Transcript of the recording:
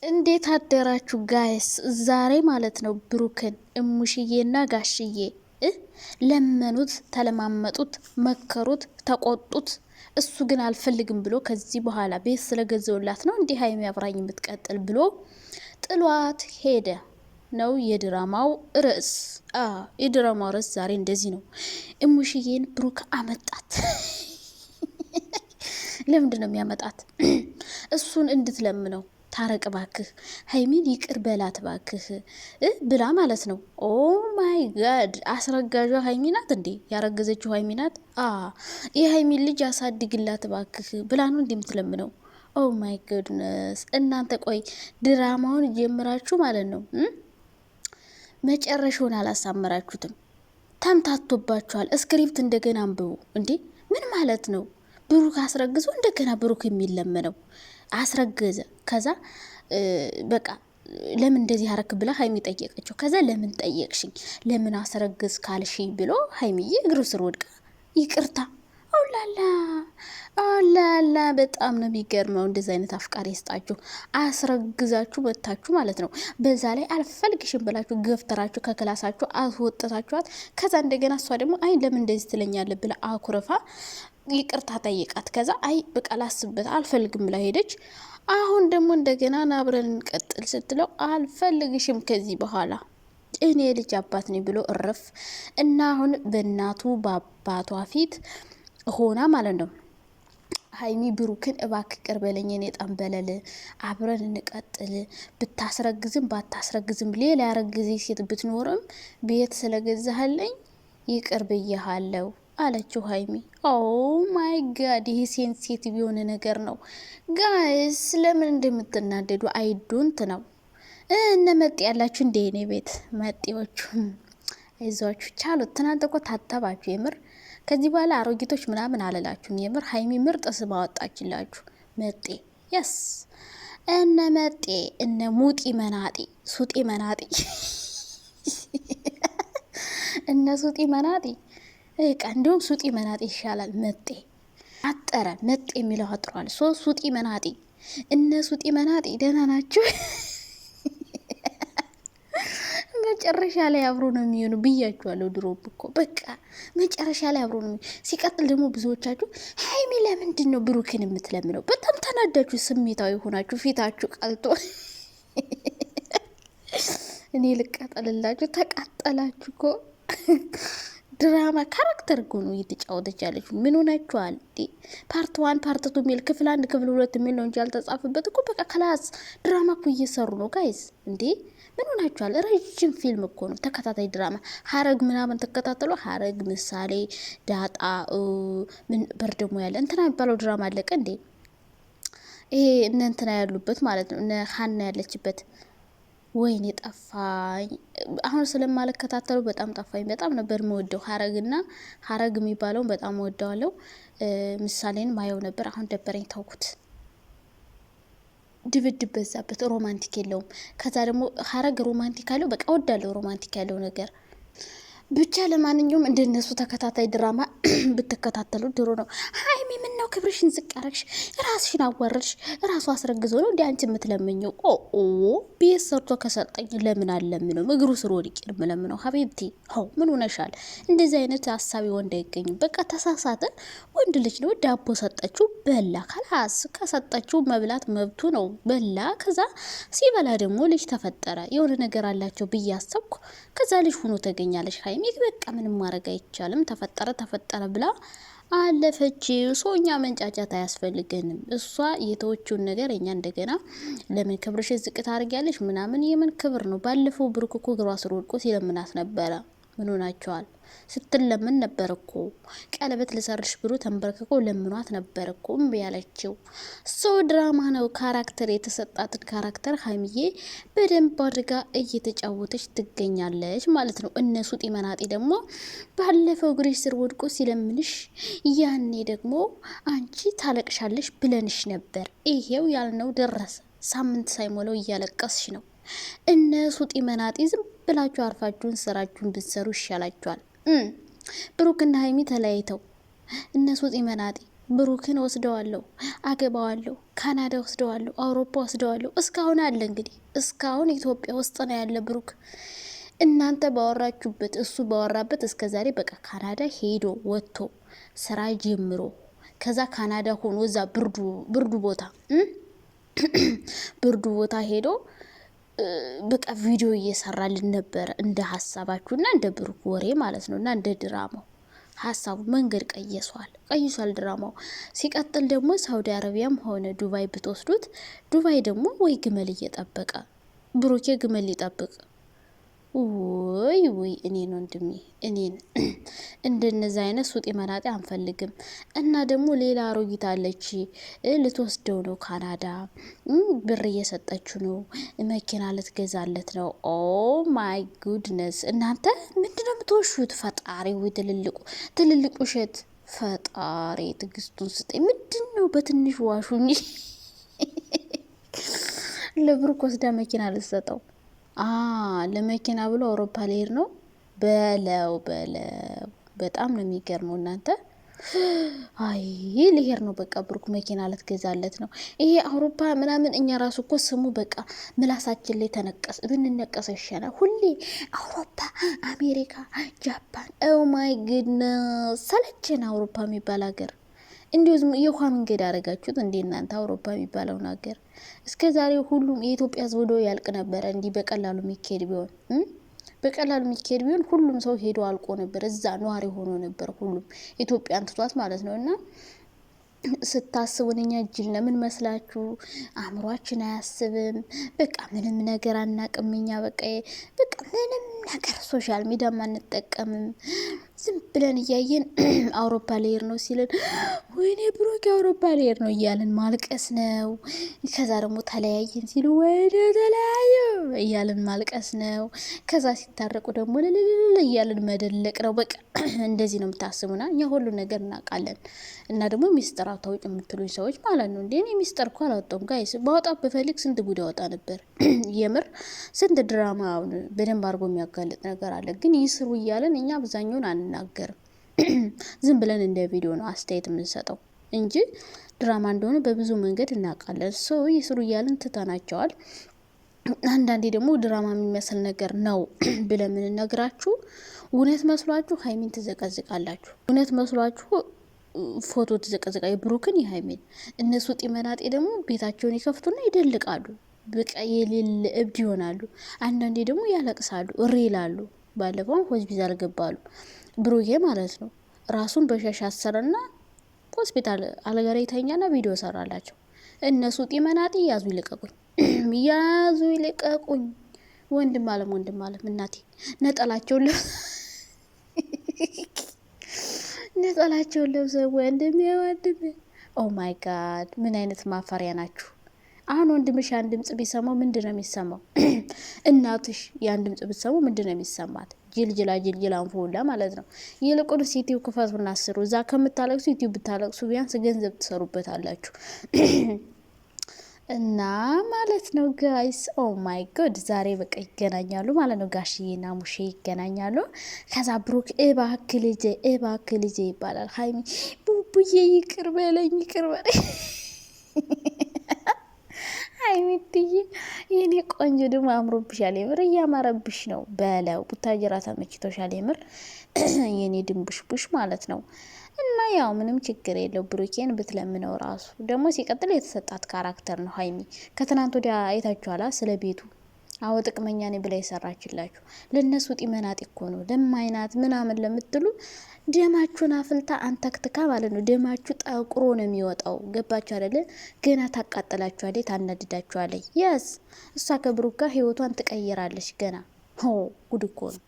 እንዴት አደራችሁ ጋይስ? ዛሬ ማለት ነው ብሩክን እሙሽዬና ጋሽዬ ለመኑት፣ ተለማመጡት፣ መከሩት፣ ተቆጡት። እሱ ግን አልፈልግም ብሎ ከዚህ በኋላ ቤት ስለገዘውላት ነው እንዲህ ሀይሚ አብራኝ የምትቀጥል ብሎ ጥሏት ሄደ ነው የድራማው ርዕስ። የድራማው ርዕስ ዛሬ እንደዚህ ነው። እሙሽዬን ብሩክ አመጣት። ለምንድን ነው የሚያመጣት? እሱን እንድትለምነው ታረቅ ባክህ፣ ሀይሚን ይቅር በላት ባክህ ብላ ማለት ነው። ኦ ማይ ጋድ! አስረጋጇ ሀይሚ ናት እንዴ? ያረገዘችው ሀይሚ ናት። የሀይሚን ልጅ አሳድግላት ባክህ ብላ ነው እንደምትለምነው። ኦ ማይ ጎድነስ! እናንተ ቆይ ድራማውን ጀምራችሁ ማለት ነው መጨረሻውን አላሳመራችሁትም። ተምታቶባችኋል። ስክሪፕት እንደገና አንብቡ እንዴ! ምን ማለት ነው? ብሩክ አስረግዞ እንደገና ብሩክ የሚለመነው አስረገዘ። ከዛ በቃ ለምን እንደዚህ አረክ ብላ ሀይሚ ጠየቀችው። ከዛ ለምን ጠየቅሽኝ፣ ለምን አስረግዝ ካልሽኝ ብሎ ሀይሚዬ እግሩ ስር ወድቃ ይቅርታ። ኦላላ ኦላላ፣ በጣም ነው የሚገርመው። እንደዚህ አይነት አፍቃሪ ይስጣችሁ። አስረግዛችሁ መታችሁ ማለት ነው። በዛ ላይ አልፈልግሽም ብላችሁ ገፍተራችሁ ከክላሳችሁ አስወጥታችኋት። ከዛ እንደገና እሷ ደግሞ አይ ለምን እንደዚህ ትለኛለህ ብላ አኩረፋ ይቅርታ ጠይቃት። ከዛ አይ በቃ ላስብበት አልፈልግም ብላ ሄደች። አሁን ደግሞ እንደገና አብረን እንቀጥል ስትለው አልፈልግሽም ከዚህ በኋላ እኔ ልጅ አባት ነኝ ብሎ እረፍ እና አሁን በእናቱ በአባቷ ፊት ሆና ማለት ነው ሀይሚ ብሩክን እባክህ ቅር በለኝ፣ እኔ ጠንበለል አብረን እንቀጥል፣ ብታስረግዝም ባታስረግዝም ሌላ ያረግዜ ሴት ብትኖርም ቤት ስለገዛህልኝ ይቅር ብዬሃለው አለችው ሀይሚ። ኦ ማይ ጋድ! ይሄ ሴንሲቲቭ የሆነ ነገር ነው ጋይስ። ለምን እንደምትናደዱ አይዶንት ነው። እነ መጤ ያላችሁ እንደ እኔ ቤት መጤዎቹ አይዟችሁ፣ ቻሉት። ትናንት እኮ ታተባችሁ የምር። ከዚህ በኋላ አሮጊቶች ምናምን አለላችሁም የምር። ሀይሚ ምርጥ ስም አወጣችላችሁ መጤ። የስ እነ መጤ እነ ሙጢ መናጢ ሱጢ መናጢ እነ ሱጢ መናጢ እቃ እንዲሁም ሱጢ መናጢ ይሻላል። መጤ አጠረ፣ መጤ የሚለው አጥሯል። ሱጢ መናጢ እነ ሱጢ መናጢ ደህና ናችሁ? መጨረሻ ላይ አብሮ ነው የሚሆኑ ብያችኋለሁ። ድሮ እኮ በቃ መጨረሻ ላይ አብሮ ነው። ሲቀጥል ደግሞ ብዙዎቻችሁ ሀይሚ ለምንድን ነው ብሩክን የምትለምነው? በጣም ተናዳችሁ፣ ስሜታዊ ሆናችሁ፣ ፊታችሁ ቀልጦ እኔ ልቃጠልላችሁ። ተቃጠላችሁ እኮ ድራማ ካራክተር እኮ ነው እየተጫወተች ያለች። ምን ሆናችኋል? ፓርት 1 ፓርት 2 የሚል ክፍል 1 ክፍል 2 የሚል ነው እንጂ ያልተጻፈበት እኮ በቃ ክላስ ድራማ እኮ እየሰሩ ነው ጋይስ። እንዴ ምን ሆናችኋል? ረጅም ፊልም እኮ ነው፣ ተከታታይ ድራማ። ሀረግ ምናምን ተከታተሉ። ሀረግ፣ ምሳሌ፣ ዳጣ፣ ምን በር ደግሞ ያለ እንትና የሚባለው ድራማ አለቀ እንዴ? ይሄ እነ እንትና ያሉበት ማለት ነው፣ እነ ሀና ያለችበት። ወይኔ ጠፋኝ። አሁን ስለማልከታተሉ በጣም ጠፋኝ። በጣም ነበር መወደው ሀረግና ሀረግ የሚባለውን በጣም ወደዋለው። ምሳሌን ማየው ነበር። አሁን ደበረኝ፣ ተውኩት። ድብድብ በዛበት፣ ሮማንቲክ የለውም። ከዛ ደግሞ ሀረግ ሮማንቲክ አለው። በቃ ወዳለው ሮማንቲክ ያለው ነገር ብቻ። ለማንኛውም እንደነሱ ተከታታይ ድራማ ብትከታተሉ ድሮ ነው። ሀይሚ ምን ነው ክብርሽን ዝቅ ያረግሽ? ራስሽን አዋረድሽ። ራሱ አስረግዞ ነው እንዲ አንቺ የምትለምኘው? ቤት ሰርቶ ከሰጠኝ ለምን አለምነው? እግሩ ስር ወድቄ የምለምነው? ሀቢብቲ ምን ሆነሻል? እንደዚህ አይነት ሀሳቢ ወንድ አይገኝም። በቃ ተሳሳተ። ወንድ ልጅ ነው። ዳቦ ሰጠችው በላ። ካላስ ከሰጠችው መብላት መብቱ ነው፣ በላ። ከዛ ሲበላ ደግሞ ልጅ ተፈጠረ። የሆነ ነገር አላቸው ብዬ አሰብኩ። ከዛ ልጅ ሆኖ ተገኛለች ሀይሚ። በቃ ምንም ማድረግ አይቻልም። ተፈጠረ ብላ አለፈች። ሶኛ መንጫጫት አያስፈልገንም። እሷ የተወችውን ነገር እኛ እንደገና ለምን ክብርሽ ዝቅ ታደርጊያለሽ ምናምን። የምን ክብር ነው? ባለፈው ብሩክ እኮ እግሯ ስር ወድቆ ሲለምናት ነበረ። ምን ሆናቸዋል? ስትለምን ነበር እኮ። ቀለበት ልሰርሽ ብሎ ተንበርክኮ ለምኗት ነበር እኮ እምቢ ያለችው። ድራማ ነው። ካራክተር የተሰጣትን ካራክተር ሀይሚዬ በደንብ አድርጋ እየተጫወተች ትገኛለች ማለት ነው። እነሱ ጢመናጤ ደግሞ ባለፈው እግርሽ ስር ወድቆ ሲለምንሽ ያኔ ደግሞ አንቺ ታለቅሻለሽ ብለንሽ ነበር። ይሄው ያልነው ደረሰ። ሳምንት ሳይሞላው እያለቀስሽ ነው። እነሱ ጢመናጤ ዝም ብላችሁ አርፋችሁን ስራችሁን ብትሰሩ ይሻላችኋል። ብሩክና ሀይሚ ተለያይተው እነሱ ጢመናጤ ብሩክን ወስደዋለሁ፣ አገባዋለሁ፣ ካናዳ ወስደዋለሁ፣ አውሮፓ ወስደዋለሁ። እስካሁን አለ እንግዲህ እስካሁን ኢትዮጵያ ውስጥ ነው ያለ ብሩክ። እናንተ ባወራችሁበት እሱ ባወራበት እስከ ዛሬ በቃ ካናዳ ሄዶ ወጥቶ ስራ ጀምሮ ከዛ ካናዳ ሆኖ እዛ ብርዱ ቦታ ብርዱ ቦታ ሄዶ በቃ ቪዲዮ እየሰራልን ነበረ። እንደ ሀሳባችሁና እንደ ብሩክ ወሬ ማለት ነው እና እንደ ድራማው ሀሳቡ መንገድ ቀይሷል ድራማው። ሲቀጥል ደግሞ ሳውዲ አረቢያም ሆነ ዱባይ ብትወስዱት ዱባይ ደግሞ ወይ ግመል እየጠበቀ ብሩኬ ግመል ሊጠብቅ ወይ እኔን ወንድሜ እኔን እንደነዛ አይነት ሱጤ መናጤ አንፈልግም። እና ደግሞ ሌላ አሮጊት አለች ልትወስደው ነው ካናዳ፣ ብር እየሰጠችው ነው፣ መኪና ልትገዛለት ነው። ኦ ማይ ጉድነስ እናንተ ምንድነው የምትወሹት? ፈጣሪ ወይ ትልልቅ ውሸት ፈጣሪ ትግስቱን ስጠኝ። ምንድነው በትንሽ ዋሹኝ። ለብሩክ ወስዳ መኪና ልትሰጠው ለመኪና ብሎ አውሮፓ ሊሄድ ነው በለው። በጣም ነው የሚገርመው እናንተ። አይ ሊሄድ ነው በቃ ብሩክ መኪና ልትገዛለት ነው። ይሄ አውሮፓ ምናምን እኛ ራሱ እኮ ስሙ በቃ ምላሳችን ላይ ብንነቀሰ ይሻላል። ሁሌ አውሮፓ፣ አሜሪካ፣ ጃፓን ኦ ማይ ጉድነስ ሰለቸን። አውሮፓ የሚባል ሀገር እንዲሁ የውሃ መንገድ አደረጋችሁት እንዴ እናንተ? አውሮፓ የሚባለውን ሀገር እስከ ዛሬ ሁሉም የኢትዮጵያ ሕዝብ ወዶ ያልቅ ነበረ። እንዲህ በቀላሉ የሚካሄድ ቢሆን ሁሉም ሰው ሄዶ አልቆ ነበር። እዛ ነዋሪ ሆኖ ነበር ሁሉም ኢትዮጵያን ትቷት ማለት ነው። እና ስታስቡን እኛ ጅል ለምን መስላችሁ? አእምሯችን አያስብም። በቃ ምንም ነገር አናቅም እኛ በቃ ምንም ነገር ሶሻል ሚዲያ አንጠቀምም። ዝም ብለን እያየን አውሮፓ ሊሄድ ነው ሲልን ወይኔ ብሩክ አውሮፓ ሊሄድ ነው እያልን ማልቀስ ነው። ከዛ ደግሞ ተለያየን ሲሉ ወይኔ ተለያየ እያልን ማልቀስ ነው። ከዛ ሲታረቁ ደግሞ ልልል እያልን መደለቅ ነው። በቃ እንደዚህ ነው የምታስቡና እኛ ሁሉ ነገር እናውቃለን። እና ደግሞ ሚስጥር አታውጭ የምትሉኝ ሰዎች ማለት ነው እንዴ? እኔ ሚስጥር እኮ አላወጣሁም ጋይስ። ባወጣ በፈልግ ስንት ጉድ ያወጣ ነበር። የምር ስንት ድራማ በደንብ አድርጎ የሚያጋልጥ ነገር አለ። ግን ይስሩ እያለን እኛ አብዛኛውን አንናገርም። ዝም ብለን እንደ ቪዲዮ ነው አስተያየት የምንሰጠው እንጂ ድራማ እንደሆነ በብዙ መንገድ እናውቃለን። ሰው ይስሩ እያለን ትተናቸዋል። አንዳንዴ ደግሞ ድራማ የሚመስል ነገር ነው ብለን የምንነግራችሁ እውነት መስሏችሁ ሀይሚን ትዘቀዝቃላችሁ። እውነት መስሏችሁ ፎቶ ትዘቀዝቃ የብሩክን የሀይሚን። እነሱ ጢመናጤ ደግሞ ቤታቸውን ይከፍቱና ይደልቃሉ። በቃ የሌለ እብድ ይሆናሉ። አንዳንዴ ደግሞ ያለቅሳሉ፣ እሪ ይላሉ። ባለፈው ሆስፒታል ገባሉ ብሩኬ ማለት ነው። ራሱን በሻሽ አሰረና ሆስፒታል አልጋ ላይ ተኛና ቪዲዮ ሰራላቸው። እነሱ ጢመናጤ ያዙ ይልቀቁኝ። ወንድም አለም እናቴ ነጠላቸውን ለብሰው ወንድም ኦ ማይ ጋድ ምን አይነት ማፈሪያ ናችሁ? አሁን ወንድምሽ ያን ድምጽ ቢሰማው ምንድነው የሚሰማው? እናትሽ ያን ድምጽ ቢሰማው ምንድነው የሚሰማት? ጅልጅላ አንፎላ ማለት ነው። ይልቁንስ ዩቲዩብ ክፈቱና አስሩ። እዛ ከምታለቅሱ ዩቲዩብ ብታለቅሱ ቢያንስ ገንዘብ ትሰሩበታላችሁ። እና ማለት ነው ጋይስ ኦ ማይ ጎድ ዛሬ በቃ ይገናኛሉ ማለት ነው። ጋሽዬና ሙሼ ይገናኛሉ። ከዛ ብሩክ እባክህ ልጄ ይባላል። ሀይሚ ቡቡዬ ይቅር በለኝ ሀይሚትዬ የኔ ቆንጆ ደግሞ አምሮብሻል። የምር እያማረብሽ ነው በለው። ቡታጅራ ተመችቶሻል የምር የኔ ድንቡሽቡሽ ማለት ነው። እና ያው ምንም ችግር የለው ብሩኬን ብትለምነው ራሱ ደግሞ ሲቀጥል የተሰጣት ካራክተር ነው። ሀይሚ ከትናንት ወዲያ አይታችኋላ ስለ ቤቱ አዎ ጥቅመኛ ነኝ ብላ የሰራችላችሁ ለነሱ ጢመናጥ እኮ ነው። ለማይናት ምናምን ለምትሉ ደማችሁን አፍልታ አንተክትካ ማለት ነው። ደማችሁ ጠቁሮ ነው የሚወጣው። ገባችሁ አይደለ? ገና ታቃጥላችኋለች፣ ታናድዳችኋለች። የስ እሷ ከብሩክ ጋር ህይወቷን ትቀይራለች ገና። ሆ ጉድ እኮ ነው።